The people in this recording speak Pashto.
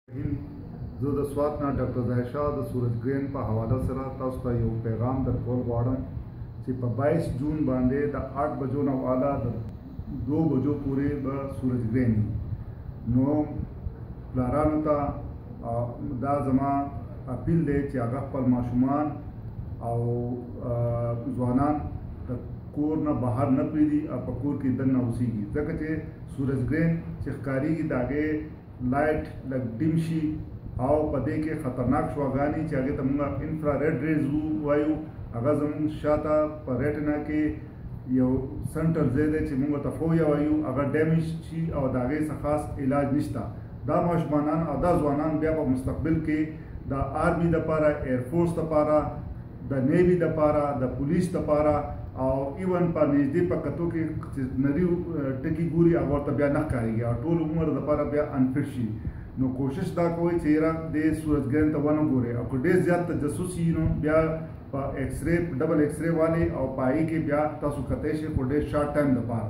زه د سوات نه ډاکټر ظاهر شاه د سورجګرین په حواله سره تاسو ته یو پیغام درکول غواړم چې په 22 جون باندې د 8 بجو نه والا د 2 بجو پورې به سورجګرین نو پلارانو ته دا زما اپیل دی چې هغه خپل ماشومان او ځوانان د کور نه بهر نه پرېږدي او په کور کې دننه اوسېږي ځکه چې سورجګرین چې ښکارېږي د هغې لایټ لږ ډیم شي او په دې کې خطرناک شواګانې چې هغې ته موږ انفراریډ ریز وایو هغه زموږ شاته په ریټنا کې یو سنټر ځای دی چې موږ ته فویا وایو هغه ډیمیج شي او د هغې څه خاص علاج نشته دا ماشومان او دا ځوانان بیا په مستقبل کې د آرمي دپاره ایرفورس دپاره د نیوي دپاره د پولیس دپاره او ایون په نږدې په کتو کې چې نري ټکي ګوري هغه ورته بیا نه ښکارېږي او ټول عمر دپاره بیا انفټ شي نو کوشش دا کوئ چې یاره دې سورجګرین ته ونه ګورئ او که ډېر زیات تجسس وي نو بیا په ایکس رے ډبل ایکس رے والے او په هغې کې بیا تاسو کتی شئ خو ډېر شارټ ټایم دپاره